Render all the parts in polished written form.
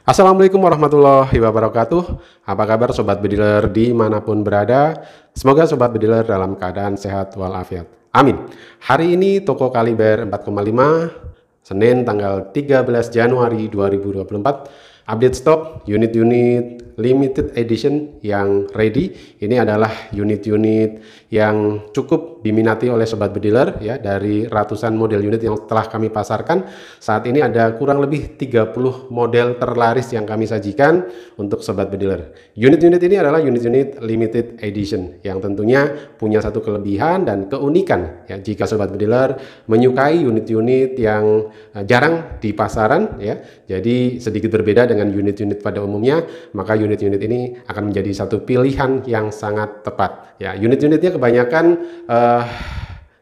Assalamualaikum warahmatullahi wabarakatuh. Apa kabar Sobat Bediler dimanapun berada? Semoga Sobat Bediler dalam keadaan sehat walafiat. Amin. Hari ini toko Kaliber 4,5, Senin tanggal 13 Januari 2024. Update stok unit-unit limited edition yang ready. Ini adalah unit-unit yang cukup diminati oleh Sobat Bediler ya, dari ratusan model unit yang telah kami pasarkan. Saat ini ada kurang lebih 30 model terlaris yang kami sajikan untuk Sobat Bediler. Unit-unit ini adalah unit-unit limited edition yang tentunya punya satu kelebihan dan keunikan ya, jika Sobat Bediler menyukai unit-unit yang jarang di pasaran ya, jadi sedikit berbeda dengan unit-unit pada umumnya, maka unit-unit ini akan menjadi satu pilihan yang sangat tepat ya. Unit-unitnya kebanyakan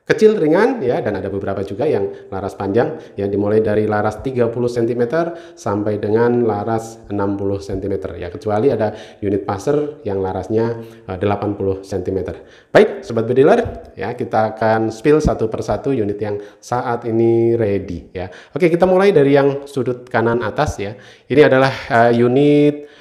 kecil, ringan ya, dan ada beberapa juga yang laras panjang yang dimulai dari laras 30 cm sampai dengan laras 60 cm ya, kecuali ada unit passer yang larasnya 80 cm. Baik Sobat Bediler ya, kita akan spill satu persatu unit yang saat ini ready ya. Oke, kita mulai dari yang sudut kanan atas ya. Ini adalah unit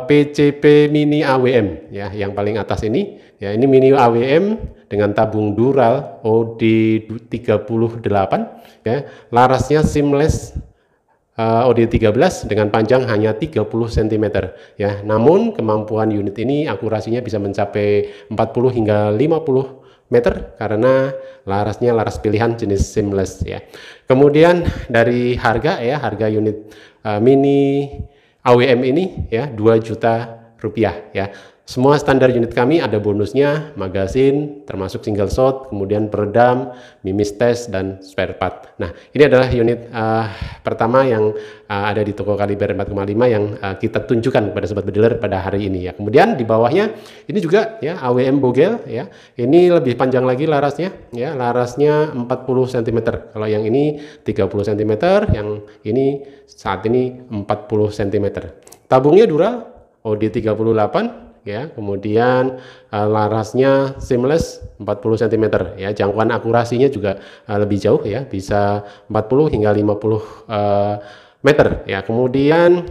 PCP Mini AWM ya, yang paling atas ini ya. Ini Mini AWM dengan tabung dural OD38 ya, larasnya seamless OD13 dengan panjang hanya 30 cm ya. Namun kemampuan unit ini akurasinya bisa mencapai 40 hingga 50 meter karena larasnya laras pilihan jenis seamless ya. Kemudian dari harga ya, harga unit Mini AWM ini ya 2 juta rupiah ya. Semua standar unit kami ada bonusnya, magasin, termasuk single shot, kemudian peredam, mimis tes, dan spare part. Nah, ini adalah unit pertama yang ada di toko Kaliber 4,5 yang kita tunjukkan kepada Sobat Bediler pada hari ini ya. Kemudian di bawahnya ini juga ya AWM Bogel ya. Ini lebih panjang lagi larasnya ya, larasnya 40 cm. Kalau yang ini 30 cm, yang ini saat ini 40 cm. Tabungnya dural OD38 ya, kemudian larasnya seamless 40 cm ya, jangkauan akurasinya juga lebih jauh ya, bisa 40 hingga 50 meter ya. Kemudian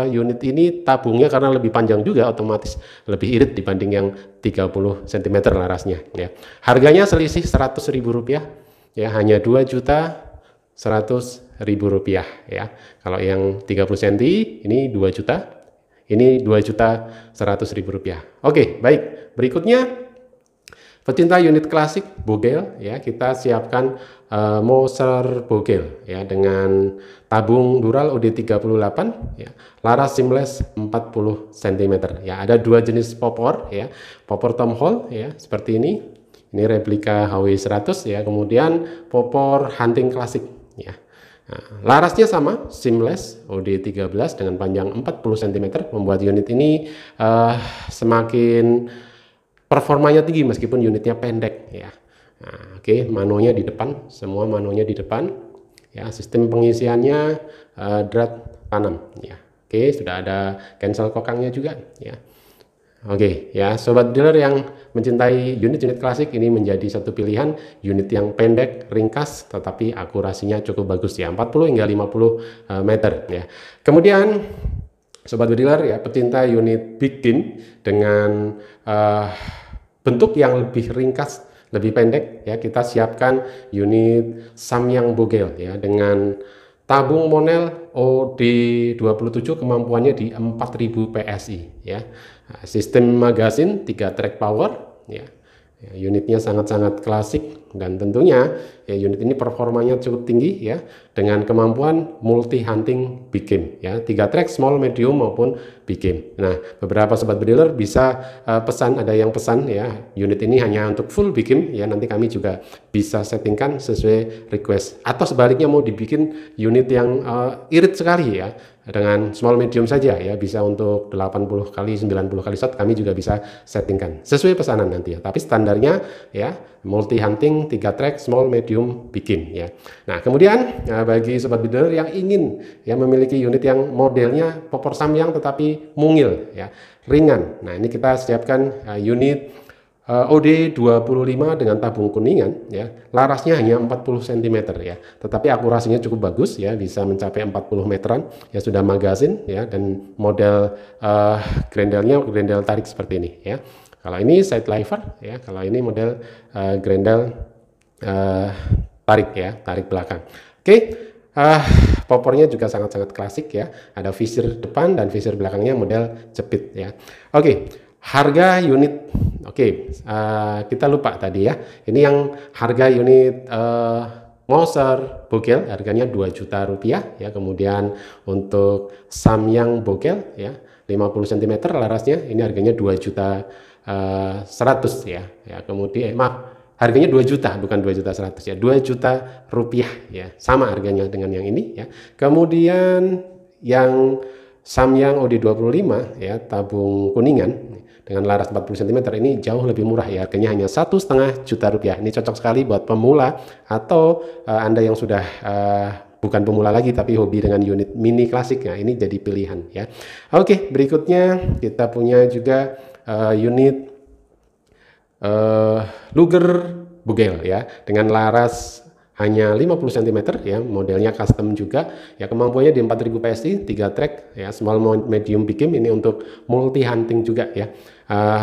unit ini tabungnya karena lebih panjang juga otomatis lebih irit dibanding yang 30 cm larasnya ya. Harganya selisih Rp100.000 ya, hanya Rp2.100.000 ya. Kalau yang 30 cm ini 2 juta, ini Rp2.100.000. Oke, baik. Berikutnya pecinta unit klasik Bogel ya, kita siapkan Moser Bogel ya, dengan tabung dural OD38 ya, laras seamless 40 cm ya. Ada dua jenis popor ya, popor Tom Hall ya seperti ini. Ini replika HW100 ya, kemudian popor hunting klasik ya. Nah, larasnya sama, seamless OD13 dengan panjang 40 cm, membuat unit ini semakin performanya tinggi meskipun unitnya pendek ya. Nah, oke, manonya di depan, semua manonya di depan ya. Sistem pengisiannya drat tanam ya. Oke, sudah ada cancel kokangnya juga ya. Oke ya, Sobat Dealer yang mencintai unit-unit klasik, ini menjadi satu pilihan unit yang pendek, ringkas, tetapi akurasinya cukup bagus ya, 40 hingga 50 meter ya. Kemudian Sobat Dealer ya, pecinta unit bikin dengan bentuk yang lebih ringkas, lebih pendek ya, kita siapkan unit Samyang Bogel ya, dengan tabung Monel OD27, kemampuannya di 4000 PSI ya. Sistem magasin 3 track power ya. Unitnya sangat-sangat klasik dan tentunya ya, unit ini performanya cukup tinggi ya, dengan kemampuan multi hunting big game ya, 3 track small, medium maupun big game. Nah, beberapa Sobat Bediler bisa pesan, ada yang pesan ya, unit ini hanya untuk full big game ya, nanti kami juga bisa settingkan sesuai request, atau sebaliknya mau dibikin unit yang irit sekali ya, dengan small medium saja ya, bisa untuk 80 kali 90 kali shot, kami juga bisa settingkan sesuai pesanan nanti ya. Tapi standarnya ya multi hunting 3 track small medium bikin ya. Nah, kemudian bagi Sobat Bediler yang ingin ya memiliki unit yang modelnya popor Samyang tetapi mungil ya, ringan. Nah, ini kita siapkan unit OD25 dengan tabung kuningan ya, larasnya hanya 40 cm ya, tetapi akurasinya cukup bagus ya, bisa mencapai 40 meteran ya, sudah magazin ya, dan model grendelnya grendel tarik seperti ini ya. Kalau ini side lever ya, kalau ini model grendel tarik ya, tarik belakang. Oke. Popornya juga sangat-sangat klasik ya, ada visir depan dan visir belakangnya model jepit ya. Oke, harga unit, kita lupa tadi ya, ini yang harga unit Moser Bogel harganya 2 juta rupiah ya. Kemudian untuk Samyang Bogel ya 50 cm larasnya, ini harganya 2 juta 100 ya. Kemudian maaf, harganya 2 juta, bukan 2 juta 100 ya, 2 juta rupiah ya, sama harganya dengan yang ini ya. Kemudian yang Samyang OD25 ya, tabung kuningan dengan laras 40 cm ini jauh lebih murah ya, harganya hanya 1,5 juta rupiah. Ini cocok sekali buat pemula atau Anda yang sudah bukan pemula lagi tapi hobi dengan unit mini klasik. Nah, ini jadi pilihan ya. Oke, berikutnya kita punya juga unit Luger Bogel ya, dengan laras hanya 50 cm ya, modelnya custom juga ya, kemampuannya di 4000 PSI, 3 track ya, small medium big game, ini untuk multi hunting juga ya.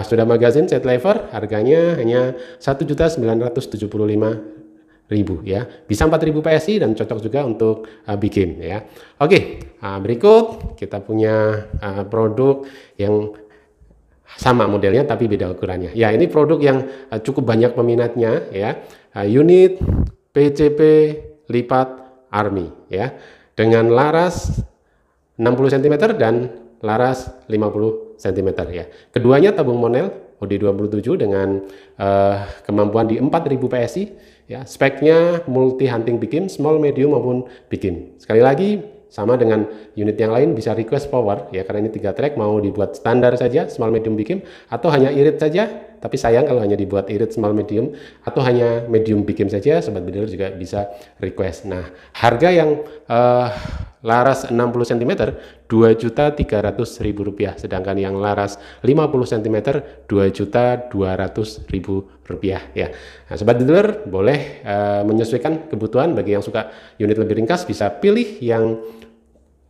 Sudah magazin set lever, harganya hanya 1.975.000 ya, bisa 4000 PSI dan cocok juga untuk big game ya. Oke, berikut kita punya produk yang sama modelnya tapi beda ukurannya ya. Ini produk yang cukup banyak peminatnya ya, unit PCP lipat Army ya, dengan laras 60 cm dan laras 50 cm ya. Keduanya tabung monel OD27 dengan kemampuan di 4000 PSI ya, speknya multi hunting big game, small, medium maupun big game. Sekali lagi sama dengan unit yang lain, bisa request power ya, karena ini 3 track, mau dibuat standar saja small, medium, big game, atau hanya irit saja. Tapi sayang kalau hanya dibuat irit small, medium, atau hanya medium big game saja, sobat bediler juga bisa request. Nah, harga yang laras 60 cm 2.300.000 rupiah, sedangkan yang laras 50 cm 2.200.000 rupiah ya. Nah, sobat bediler boleh menyesuaikan kebutuhan. Bagi yang suka unit lebih ringkas bisa pilih yang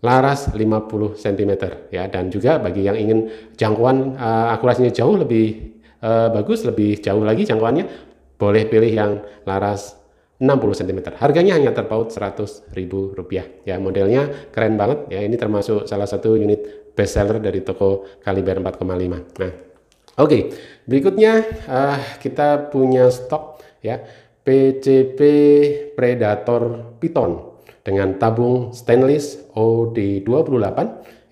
laras 50 cm ya, dan juga bagi yang ingin jangkauan akurasinya jauh lebih bagus, lebih jauh lagi jangkauannya, boleh pilih yang laras 60 cm. Harganya hanya terpaut 100.000 rupiah ya, modelnya keren banget ya, ini termasuk salah satu unit best seller dari toko Kaliber 4,5. Nah, oke, berikutnya kita punya stok ya, PCP Predator Python dengan tabung stainless OD28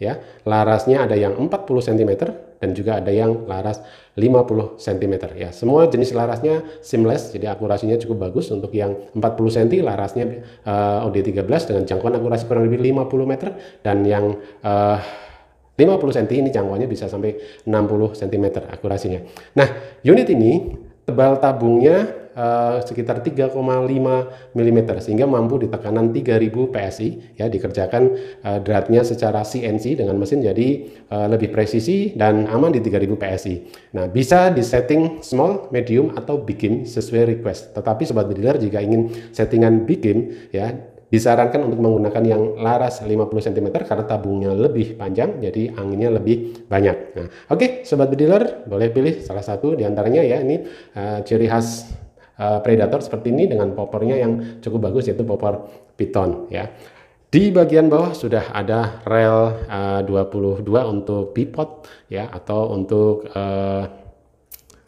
ya, larasnya ada yang 40 cm dan juga ada yang laras 50 cm ya. Semua jenis larasnya seamless, jadi akurasinya cukup bagus. Untuk yang 40 cm larasnya OD13 dengan jangkauan akurasi kurang lebih 50 meter, dan yang 50 cm ini jangkauannya bisa sampai 60 cm akurasinya. Nah, unit ini tebal tabungnya sekitar 3,5 mm sehingga mampu di tekanan 3000 PSI ya, dikerjakan dratnya secara CNC dengan mesin, jadi lebih presisi dan aman di 3000 PSI. Nah, bisa disetting small, medium atau big game sesuai request. Tetapi sobat bediler jika ingin settingan big game ya, disarankan untuk menggunakan yang laras 50 cm karena tabungnya lebih panjang, jadi anginnya lebih banyak. Nah, oke, sobat bediler boleh pilih salah satu diantaranya ya. Ini ciri khas Predator seperti ini dengan popornya yang cukup bagus, yaitu popor Python ya. Di bagian bawah sudah ada rel 22 untuk bipod ya, atau untuk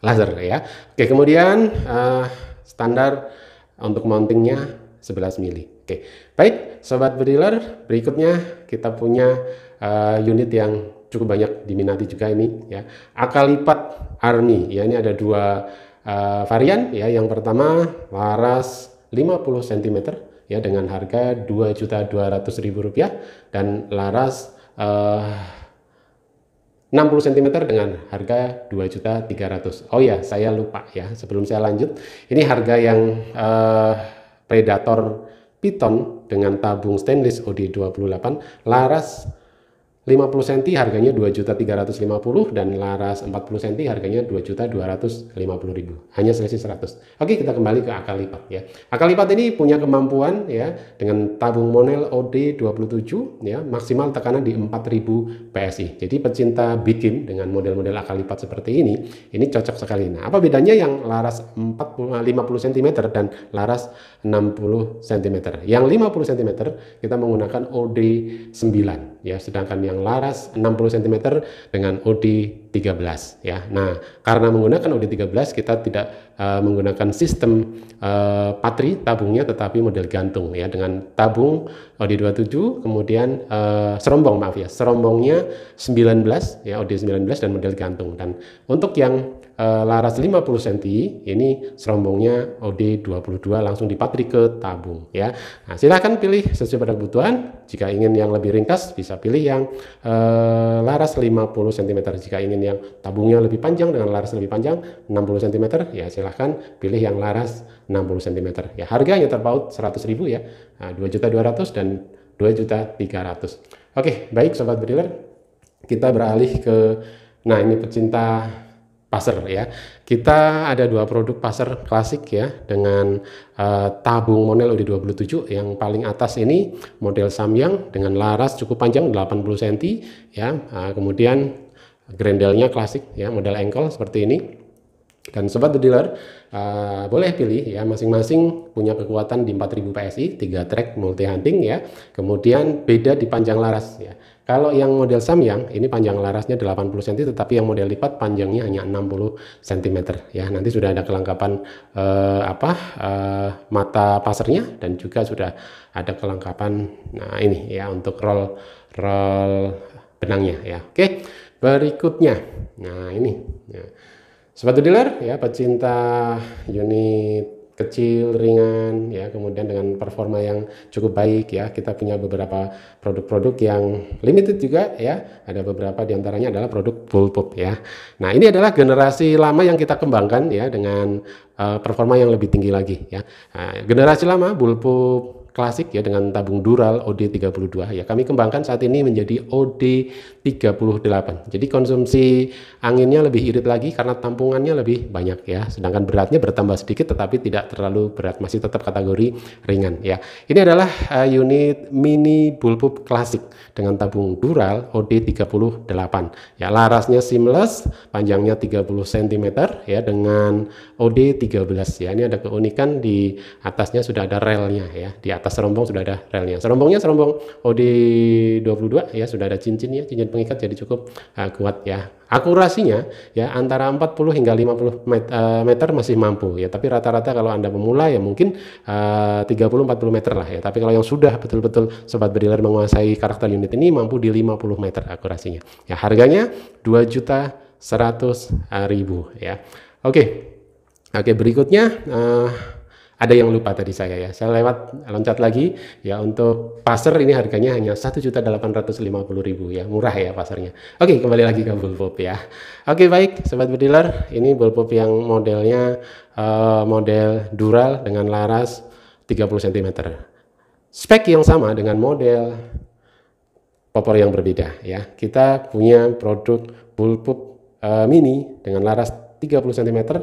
laser ya. Oke, kemudian standar untuk mountingnya 11 mili. Oke, baik sobat bediler, berikutnya kita punya unit yang cukup banyak diminati juga ini ya, Akalipat Army ya. Ini ada dua varian ya. Yang pertama laras 50 cm ya, dengan harga 2.200.000 rupiah, dan laras 60 cm dengan harga 2.300.000. Oh ya, saya lupa ya, sebelum saya lanjut, ini harga yang Predator Python dengan tabung stainless OD28 laras 50 cm harganya 2.350.000 dan laras 40 cm harganya 2.250.000. Hanya selisih 100. Oke, kita kembali ke akal lipat ya. Akal lipat ini punya kemampuan ya dengan tabung Monel OD27 ya, maksimal tekanan di 4000 PSI. Jadi pecinta big game dengan model-model akal lipat seperti ini cocok sekali. Nah, apa bedanya yang laras 50 cm dan laras 60 cm? Yang 50 cm kita menggunakan OD9 ya, sedangkan yang laras 60 cm dengan OD13 ya. Nah, karena menggunakan OD13 kita tidak menggunakan sistem patri tabungnya, tetapi model gantung ya, dengan tabung OD27 kemudian serombong, maaf ya, serombongnya 19 ya, OD19 dan model gantung. Dan untuk yang laras 50 cm ini serombongnya OD22 langsung dipatri ke tabung ya. Nah, silahkan pilih sesuai pada kebutuhan. Jika ingin yang lebih ringkas bisa pilih yang laras 50 cm. Jika ingin yang tabungnya lebih panjang dengan laras lebih panjang 60 cm ya silahkan pilih yang laras 60 cm ya. Harganya terpaut 100.000 ya. Nah, 2.200.000 dan 2.300.000. Oke, baik sobat bediler, kita beralih ke, nah ini pecinta passer ya. Kita ada dua produk passer klasik ya dengan tabung Monel OD27. Yang paling atas ini model Samyang dengan laras cukup panjang 80 cm ya. Kemudian grendelnya klasik ya, model ankle seperti ini. Dan sobat dealer boleh pilih ya, masing-masing punya kekuatan di 4000 PSI, 3 track multi hunting ya. Kemudian beda di panjang laras ya. Kalau yang model Samyang ini panjang larasnya 80 cm, tetapi yang model lipat panjangnya hanya 60 cm ya. Nanti sudah ada kelengkapan mata passernya dan juga sudah ada kelengkapan, nah ini ya, untuk roll benangnya ya. Oke, berikutnya, nah ini ya. Sobat dealer ya, pecinta unit kecil, ringan ya, kemudian dengan performa yang cukup baik ya. Kita punya beberapa produk-produk yang limited juga ya. Ada beberapa diantaranya adalah produk bullpup ya. Nah, ini adalah generasi lama yang kita kembangkan ya dengan performa yang lebih tinggi lagi ya. Nah, generasi lama bullpup klasik ya dengan tabung Dural OD32 ya, kami kembangkan saat ini menjadi OD38. Jadi konsumsi anginnya lebih irit lagi karena tampungannya lebih banyak ya, sedangkan beratnya bertambah sedikit tetapi tidak terlalu berat, masih tetap kategori ringan ya. Ini adalah unit mini bullpup klasik dengan tabung Dural OD38 ya, larasnya seamless, panjangnya 30 cm ya dengan OD13 ya. Ini ada keunikan, di atasnya sudah ada relnya ya, di atas serombong sudah ada relnya. Serombongnya serombong OD22 ya, sudah ada cincinnya, cincin pengikat, jadi cukup kuat ya. Akurasinya ya antara 40 hingga 50 meter masih mampu ya, tapi rata-rata kalau Anda pemula ya mungkin 30-40 meter lah ya. Tapi kalau yang sudah betul-betul sobat bediler menguasai karakter unit ini mampu di 50 meter akurasinya. Ya, harganya 2.100.000 ya. Oke, berikutnya ada yang lupa tadi saya ya, saya loncat lagi ya. Untuk passer ini harganya hanya 1.850.000 ya, murah ya pasarnya. Oke, kembali lagi ke bullpup ya. Oke, baik sobat bediler, ini bullpup yang modelnya model Dural dengan laras 30 cm. Spek yang sama dengan model popor yang berbeda ya. Kita punya produk bullpup mini dengan laras 30 cm.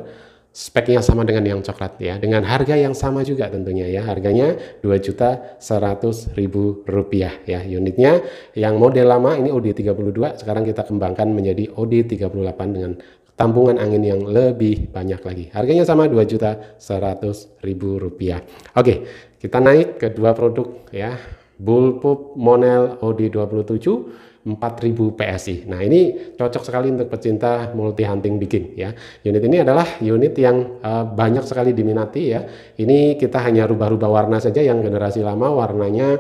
Speknya sama dengan yang coklat ya, dengan harga yang sama juga tentunya ya. Harganya 2.100.000 rupiah ya. Unitnya yang model lama ini OD32, sekarang kita kembangkan menjadi OD38 dengan tampungan angin yang lebih banyak lagi. Harganya sama 2.100.000 rupiah. Oke, kita naik ke dua produk ya. Bullpup Monel OD27 4000 PSI. Nah, ini cocok sekali untuk pecinta multi hunting bikin ya. Unit ini adalah unit yang banyak sekali diminati ya. Ini kita hanya rubah-rubah warna saja. Yang generasi lama warnanya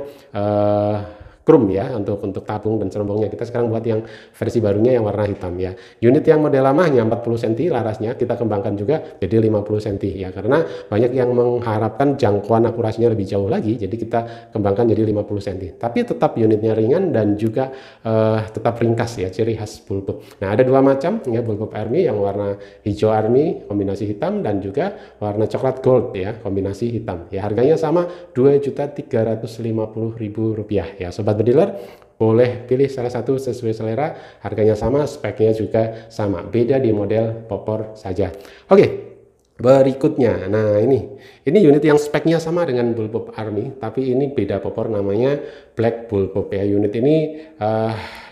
chrome ya, untuk tabung dan serombongnya. Kita sekarang buat yang versi barunya yang warna hitam ya. Unit yang model lama hanya 40 cm larasnya, kita kembangkan juga jadi 50 cm ya, karena banyak yang mengharapkan jangkauan akurasinya lebih jauh lagi, jadi kita kembangkan jadi 50 cm. Tapi tetap unitnya ringan dan juga tetap ringkas ya, ciri khas bullpup. Nah, ada dua macam ya, bullpup army yang warna hijau army kombinasi hitam, dan juga warna coklat gold ya kombinasi hitam ya. Harganya sama 2.350.000 rupiah ya sobat bediler. boleh pilih salah satu sesuai selera, harganya sama, speknya juga sama, beda di model popor saja. Oke. Berikutnya, nah ini unit yang speknya sama dengan Bullpup Army, tapi ini beda popor, namanya Black Bullpup ya. Unit ini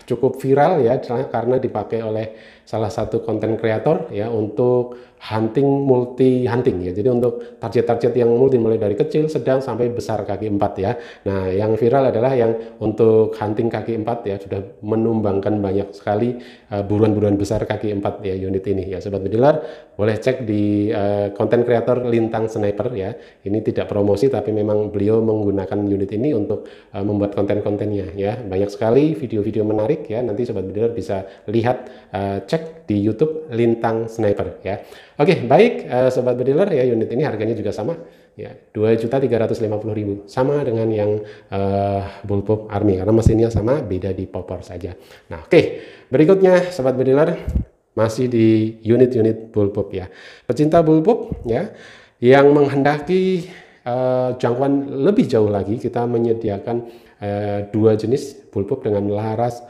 cukup viral ya, karena dipakai oleh salah satu konten kreator ya untuk hunting, multi hunting ya. Jadi untuk target-target yang multi, mulai dari kecil, sedang sampai besar kaki 4 ya. Nah, yang viral adalah yang untuk hunting kaki 4 ya, sudah menumbangkan banyak sekali buruan-buruan besar kaki 4 ya unit ini ya. Sobat Bediler, boleh cek di konten kreator Lintang Sniper ya. Ini tidak promosi, tapi memang beliau menggunakan unit ini untuk membuat konten-kontennya ya. Banyak sekali video-video menarik ya. Nanti Sobat Bediler bisa lihat, cek di YouTube Lintang Sniper ya. Oke, baik Sobat Bediler ya, unit ini harganya juga sama ya, 2.350.000, sama dengan yang Bullpup Army, karena mesinnya sama, beda di popor saja. Nah, oke, berikutnya Sobat Bediler, masih di unit-unit Bullpup ya. Pecinta Bullpup ya, yang menghendaki jangkauan lebih jauh lagi, kita menyediakan dua jenis Bullpup dengan laras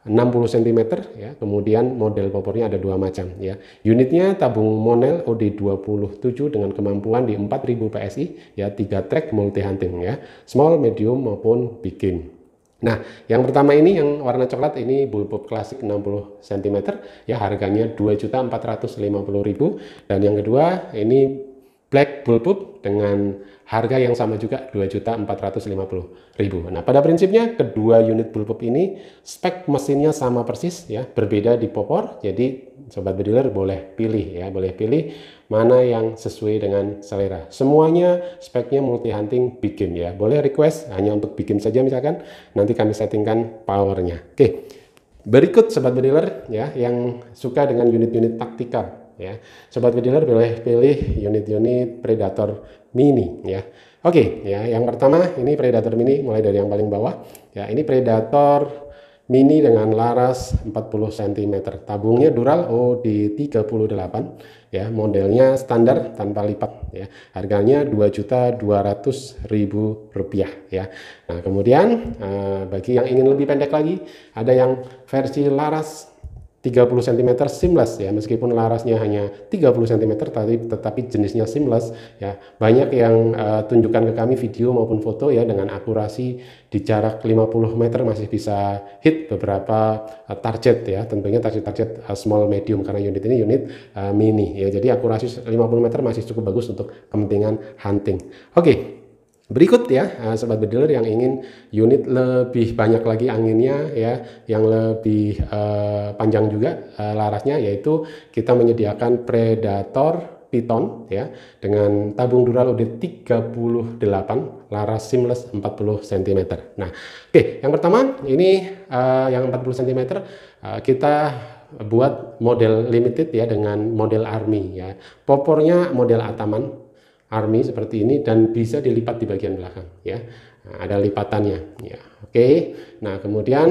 60 cm ya. Kemudian model popornya ada dua macam ya. Unitnya tabung Monel OD27 dengan kemampuan di 4000 PSI ya, 3 track multi hunting ya, small, medium maupun big. Nah, yang pertama ini yang warna coklat ini Bullpup klasik 60 cm ya, harganya 2.450.000, dan yang kedua ini Black Bullpup dengan harga yang sama juga 2.450.000. Nah, pada prinsipnya kedua unit Bullpup ini spek mesinnya sama persis ya, berbeda di popor. Jadi Sobat Bediler boleh pilih ya, boleh pilih mana yang sesuai dengan selera. Semuanya speknya multi hunting big game ya. Boleh request hanya untuk big game saja misalkan, nanti kami settingkan powernya. Oke. Berikut Sobat Bediler ya, yang suka dengan unit-unit taktikal ya, Sobat Bediler boleh pilih unit-unit Predator Mini ya. Oke ya, yang pertama ini Predator Mini, mulai dari yang paling bawah ya. Ini Predator Mini dengan laras 40 cm, tabungnya Dural OD38 ya, modelnya standar tanpa lipat ya, harganya Rp2.200.000 ya. Nah, kemudian bagi yang ingin lebih pendek lagi, ada yang versi laras 30 cm seamless ya, meskipun larasnya hanya 30 cm tetapi jenisnya seamless ya. Banyak yang tunjukkan ke kami video maupun foto ya, dengan akurasi di jarak 50 meter masih bisa hit beberapa target ya, tentunya target-target small medium, karena unit ini unit mini ya, jadi akurasi 50 meter masih cukup bagus untuk kepentingan hunting. Oke. Berikut ya Sobat Bediler yang ingin unit lebih banyak lagi anginnya ya, yang lebih panjang juga larasnya, yaitu kita menyediakan Predator Python ya, dengan tabung Dural OD38, laras seamless 40 cm. Nah, oke, yang pertama ini yang 40 cm kita buat model limited ya, dengan model Army ya. Popornya model Ataman Army seperti ini, dan bisa dilipat di bagian belakang ya. Nah, ada lipatannya ya. Oke. Nah, kemudian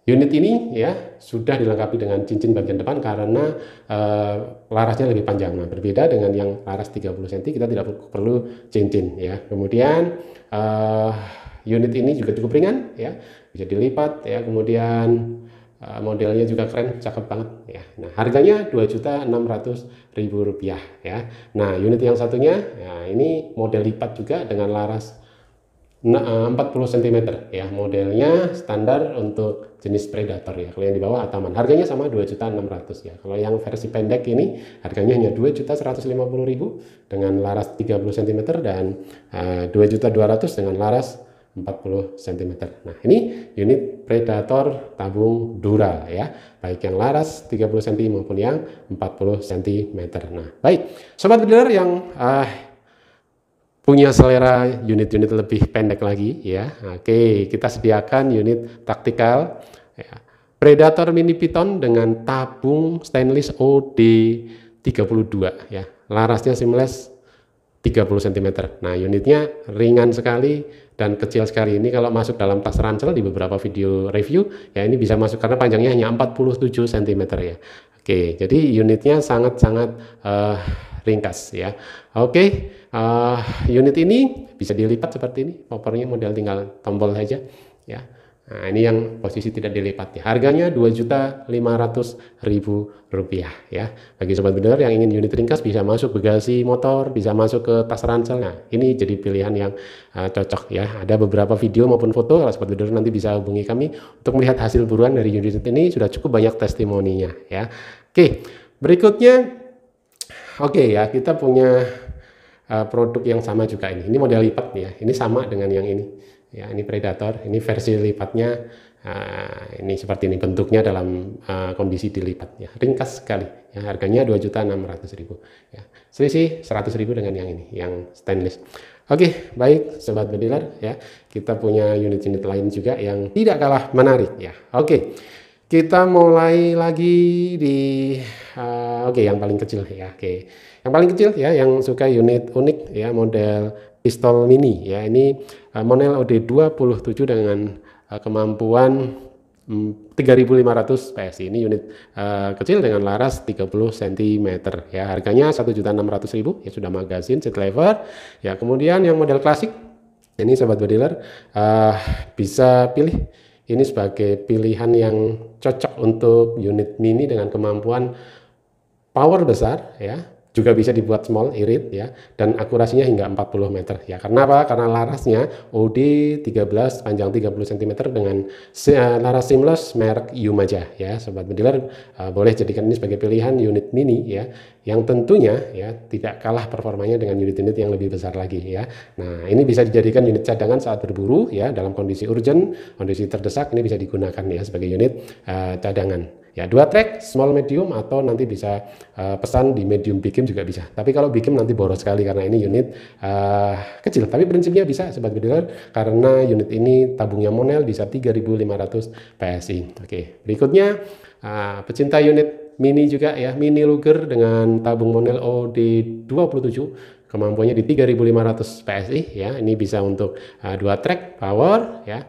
unit ini ya sudah dilengkapi dengan cincin bagian depan karena larasnya lebih panjang. Nah, berbeda dengan yang laras 30 cm, kita tidak perlu cincin ya. Kemudian unit ini juga cukup ringan ya, bisa dilipat ya. Kemudian modelnya juga keren, cakep banget ya. Nah, harganya Rp2.600.000 ya. Nah, unit yang satunya ya, ini model lipat juga dengan laras 40 cm ya, modelnya standar untuk jenis Predator ya. Kalau yang di bawah Ataman, harganya sama 2.600.000 ya. Kalau yang versi pendek ini harganya hanya 2.150.000 dengan laras 30 cm, dan 2.200.000 dengan laras 40 cm. Nah, ini unit Predator tabung Dural ya, baik yang laras 30 cm maupun yang 40 cm. Nah, baik Sobat Bediler yang punya selera unit-unit lebih pendek lagi ya. Oke, kita sediakan unit taktikal ya, Predator Mini Python dengan tabung stainless OD32 ya, larasnya seamless 30 cm. Nah, unitnya ringan sekali dan kecil sekali. Ini kalau masuk dalam tas ransel di beberapa video review ya, ini bisa masuk karena panjangnya hanya 47 cm ya. Oke, jadi unitnya sangat-sangat ringkas ya. Oke, unit ini bisa dilipat seperti ini, kopernya model tinggal tombol saja ya. Nah, ini yang posisi tidak dilipat ya. Harganya Rp2.500.000 ya. Bagi sobat builder yang ingin unit ringkas bisa masuk bagasi motor, bisa masuk ke tas ransel. Nah, ini jadi pilihan yang cocok ya. Ada beberapa video maupun foto, kalau sobat builder nanti bisa hubungi kami untuk melihat hasil buruan dari unit ini. Sudah cukup banyak testimoninya ya. Oke, berikutnya ya, kita punya produk yang sama juga ini. Ini model lipat ya. Ini sama dengan yang ini. Ya, ini Predator, ini versi lipatnya, ini seperti ini bentuknya dalam kondisi dilipat ya, ringkas sekali ya, harganya Rp2.600.000 ya, selisih Rp100.000 dengan yang ini, yang stainless. Oke, baik sobat bediler ya, kita punya unit-unit lain juga yang tidak kalah menarik ya. Oke, kita mulai lagi di yang paling kecil ya. Oke, yang paling kecil ya, yang suka unit unik ya, model pistol mini ya, ini model OD27 dengan kemampuan 3.500 PSI. Ini unit kecil dengan laras 30 cm ya, harganya Rp1.600.000 ya, sudah magazin, seat lever ya. Kemudian yang model klasik ini sobat bediler bisa pilih ini sebagai pilihan yang cocok untuk unit mini dengan kemampuan power besar ya, juga bisa dibuat small irit ya, dan akurasinya hingga 40 meter ya. Karena apa? Karena larasnya OD13 panjang 30 cm dengan laras seamless merek Yumaja ya. Sobat bediler boleh jadikan ini sebagai pilihan unit mini ya, yang tentunya ya tidak kalah performanya dengan unit-unit yang lebih besar lagi ya. Nah, ini bisa dijadikan unit cadangan saat berburu ya, dalam kondisi urgent, kondisi terdesak, ini bisa digunakan ya sebagai unit cadangan. Ya, 2 track, small medium, atau nanti bisa pesan di medium bikim juga bisa. Tapi kalau bikim nanti boros sekali karena ini unit kecil. Tapi prinsipnya bisa sobat bediler, karena unit ini tabungnya monel bisa 3.500 PSI. Oke, berikutnya pecinta unit mini juga ya, mini Luger dengan tabung monel OD27. Kemampuannya di 3.500 PSI ya. Ini bisa untuk 2 track power ya.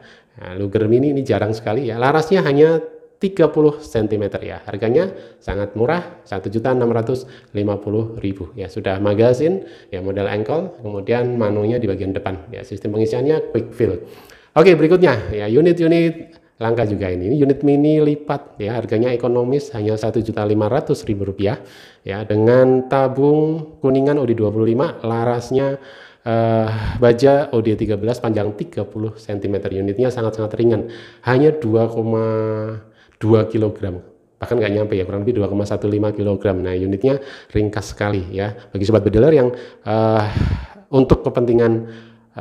Luger mini ini jarang sekali ya. Larasnya hanya 30 cm ya, harganya sangat murah, Rp1.650.000 ya. Sudah magazin ya, model ankle, kemudian manunya di bagian depan ya, sistem pengisiannya quick fill. Oke, berikutnya ya, unit-unit langka juga ini unit mini lipat ya, harganya ekonomis, hanya Rp1.500.000 ya, dengan tabung kuningan OD25, larasnya baja OD13 panjang 30 cm, unitnya sangat-sangat ringan, hanya 2,2 kg, bahkan nggak nyampe ya, kurang lebih 2,15 kg. Nah, unitnya ringkas sekali ya, bagi sobat bediler yang untuk kepentingan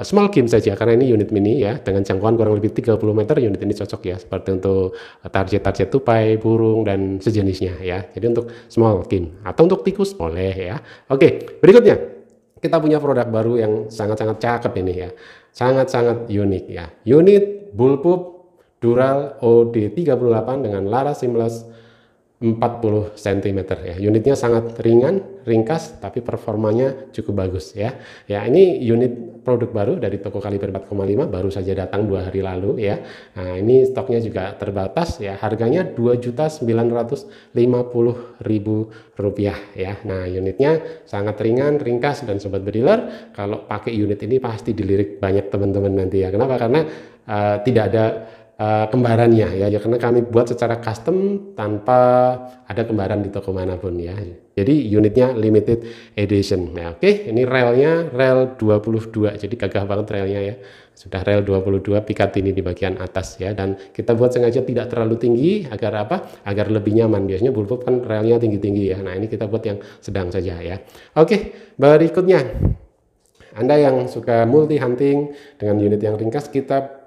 small game saja, karena ini unit mini ya, dengan jangkauan kurang lebih 30 meter, unit ini cocok ya, seperti untuk target-target tupai, burung, dan sejenisnya ya. Jadi untuk small game atau untuk tikus boleh ya. Oke, berikutnya kita punya produk baru yang sangat-sangat cakep ini ya, sangat-sangat unik ya, unit bullpup Dural OD38 dengan laras seamless 40 cm ya. Unitnya sangat ringan, ringkas, tapi performanya cukup bagus ya. Ya, ini unit produk baru dari toko Kaliber 4,5, baru saja datang 2 hari lalu ya. Nah, ini stoknya juga terbatas ya. Harganya Rp2.950.000 ya. Nah, unitnya sangat ringan, ringkas, dan sobat bediler kalau pakai unit ini pasti dilirik banyak teman-teman nanti ya. Kenapa? Karena tidak ada kembarannya ya, karena kami buat secara custom tanpa ada kembaran di toko manapun ya. Jadi unitnya limited edition. Nah, oke, ini relnya rel 22, jadi gagah banget relnya ya. Sudah rel 22 Picatinny di bagian atas ya, dan kita buat sengaja tidak terlalu tinggi agar apa? Agar lebih nyaman. Biasanya bullpup kan relnya tinggi-tinggi ya. Nah, ini kita buat yang sedang saja ya. Oke, berikutnya, Anda yang suka multi hunting dengan unit yang ringkas, kita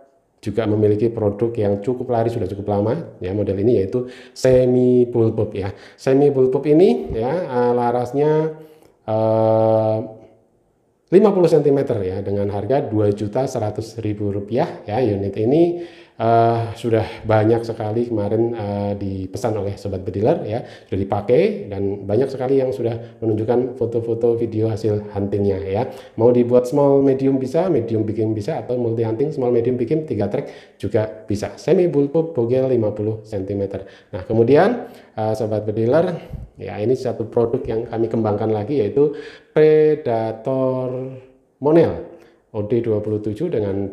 juga memiliki produk yang cukup laris, sudah cukup lama ya, model ini yaitu semi bullpup ya. Semi bullpup ini ya, larasnya 50 cm ya, dengan harga Rp2.100.000 ya. Unit ini sudah banyak sekali kemarin dipesan oleh sobat bediler ya, sudah dipakai dan banyak sekali yang sudah menunjukkan foto-foto video hasil huntingnya ya. Mau dibuat small medium bisa, medium bikin bisa, atau multi hunting small medium bikin 3 track juga bisa. Semi bullpup bogel 50 cm. Nah kemudian sobat bediler ya, ini satu produk yang kami kembangkan lagi yaitu Predator Monel OD27 dengan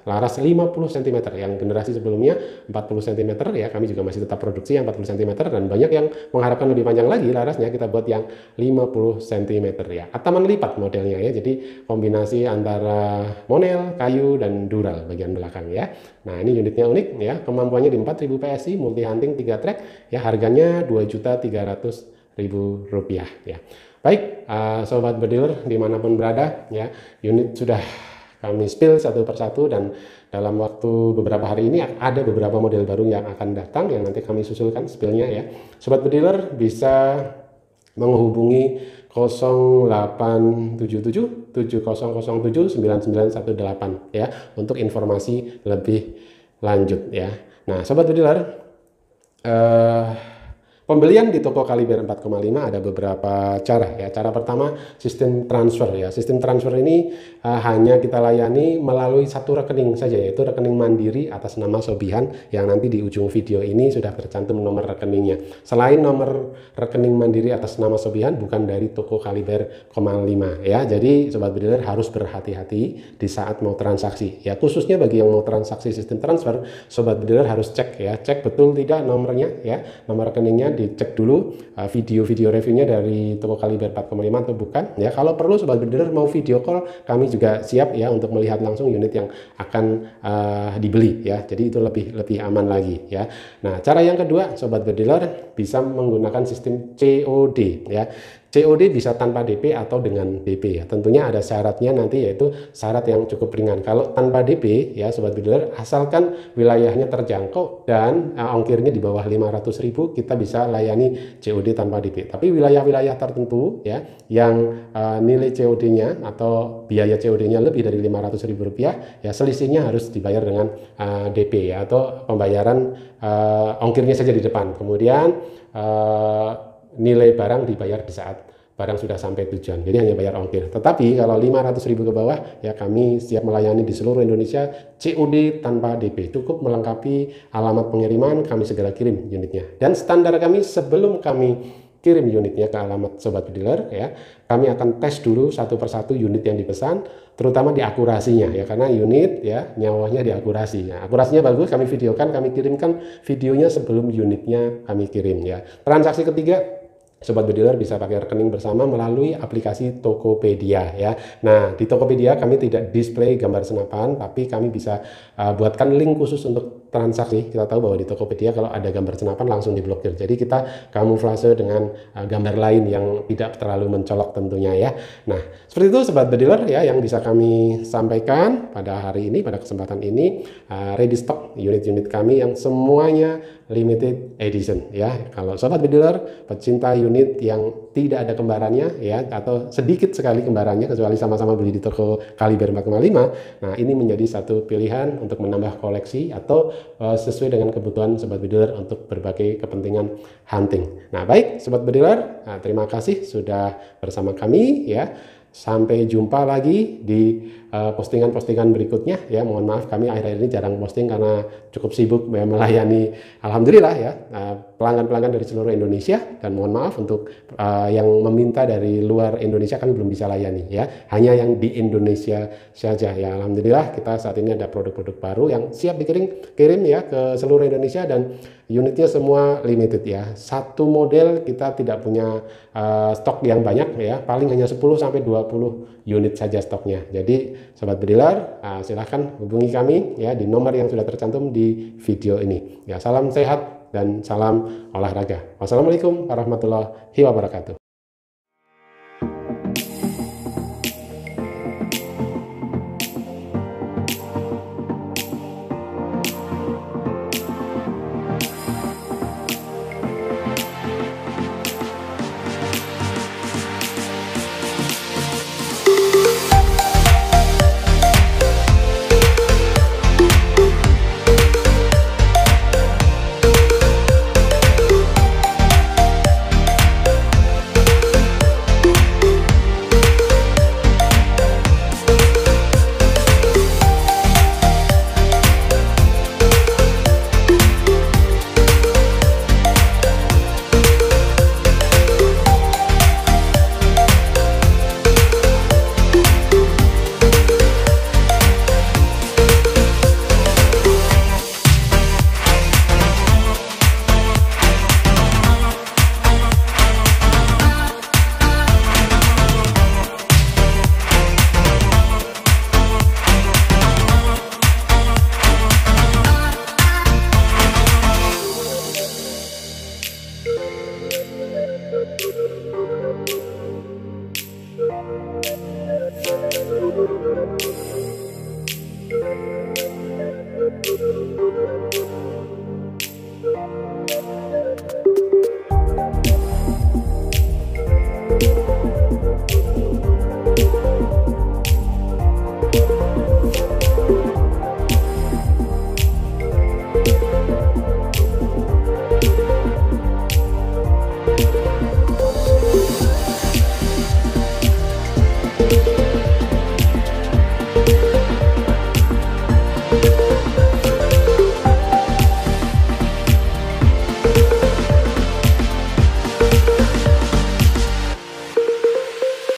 laras 50 cm. Yang generasi sebelumnya 40 cm ya, kami juga masih tetap produksi yang 40 cm, dan banyak yang mengharapkan lebih panjang lagi larasnya, kita buat yang 50 cm ya. Ataman lipat modelnya ya, jadi kombinasi antara monel, kayu, dan dural bagian belakang ya. Nah ini unitnya unik ya, kemampuannya di 4000 PSI, multi hunting 3 track ya, harganya Rp2.300.000 ya. Baik, sobat bediler dimanapun berada ya, unit sudah kami spill satu persatu, dan dalam waktu beberapa hari ini ada beberapa model baru yang akan datang yang nanti kami susulkan spillnya ya. Sobat bediler bisa menghubungi 0877 7007 9918 ya untuk informasi lebih lanjut ya. Nah sobat bediler, pembelian di toko kaliber 4,5 ada beberapa cara ya. Cara pertama sistem transfer ya. Sistem transfer ini hanya kita layani melalui satu rekening saja, yaitu rekening mandiri atas nama Sobihan, yang nanti di ujung video ini sudah tercantum nomor rekeningnya. Selain nomor rekening mandiri atas nama Sobihan, bukan dari toko kaliber 0,5 ya. Jadi sobat bediler harus berhati-hati di saat mau transaksi ya. Khususnya bagi yang mau transaksi sistem transfer, sobat bediler harus cek ya, cek betul tidak nomornya ya, nomor rekeningnya dicek dulu, video-video reviewnya dari toko kaliber 4,5 atau bukan ya. Kalau perlu sobat bediler mau video call, kami juga siap ya untuk melihat langsung unit yang akan dibeli ya. Jadi itu lebih aman lagi ya. Nah cara yang kedua, sobat bediler bisa menggunakan sistem COD ya. COD bisa tanpa DP atau dengan DP ya. Tentunya ada syaratnya nanti, yaitu syarat yang cukup ringan. Kalau tanpa DP ya sobat bediler, asalkan wilayahnya terjangkau dan ongkirnya di bawah 500.000, kita bisa layani COD tanpa DP. Tapi wilayah-wilayah tertentu ya yang nilai COD-nya atau biaya COD-nya lebih dari Rp500.000 ya, selisihnya harus dibayar dengan DP ya, atau pembayaran ongkirnya saja di depan. Kemudian nilai barang dibayar di saat barang sudah sampai tujuan, jadi hanya bayar ongkir. Tetapi kalau 500.000 ke bawah ya, kami siap melayani di seluruh Indonesia COD tanpa DP. Cukup melengkapi alamat pengiriman, kami segera kirim unitnya. Dan standar kami sebelum kami kirim unitnya ke alamat sobat bediler ya, kami akan tes dulu satu persatu unit yang dipesan, terutama di akurasinya ya, karena unit ya nyawanya di akurasi. Nah, akurasinya bagus, kami videokan, kami kirimkan videonya sebelum unitnya kami kirim ya. Transaksi ketiga, sobat bediler bisa pakai rekening bersama melalui aplikasi Tokopedia ya. Nah di Tokopedia kami tidak display gambar senapan, tapi kami bisa buatkan link khusus untuk transaksi. Kita tahu bahwa di Tokopedia kalau ada gambar senapan langsung diblokir, jadi kita kamuflase dengan gambar lain yang tidak terlalu mencolok tentunya ya. Nah seperti itu sobat bediler ya yang bisa kami sampaikan pada hari ini, pada kesempatan ini. Ready stock unit-unit kami yang semuanya limited edition ya. Kalau sobat bediler pecinta unit yang tidak ada kembarannya ya, atau sedikit sekali kembarannya kecuali sama-sama beli di toko kaliber 4,5, nah ini menjadi satu pilihan untuk menambah koleksi atau sesuai dengan kebutuhan sobat bediler untuk berbagai kepentingan hunting. Nah baik sobat bediler, terima kasih sudah bersama kami ya. Sampai jumpa lagi di postingan-postingan berikutnya ya. Mohon maaf kami akhir-akhir ini jarang posting karena cukup sibuk melayani, alhamdulillah ya, pelanggan-pelanggan dari seluruh Indonesia, dan mohon maaf untuk yang meminta dari luar Indonesia kami belum bisa layani ya, hanya yang di Indonesia saja ya. Alhamdulillah kita saat ini ada produk-produk baru yang siap dikirim ya ke seluruh Indonesia, dan unitnya semua limited ya. Satu model kita tidak punya stok yang banyak ya, paling hanya 10-20 unit saja stoknya. Jadi sobat bediler silahkan hubungi kami ya di nomor yang sudah tercantum di video ini ya. Salam sehat dan salam olahraga. Wassalamualaikum warahmatullahi wabarakatuh.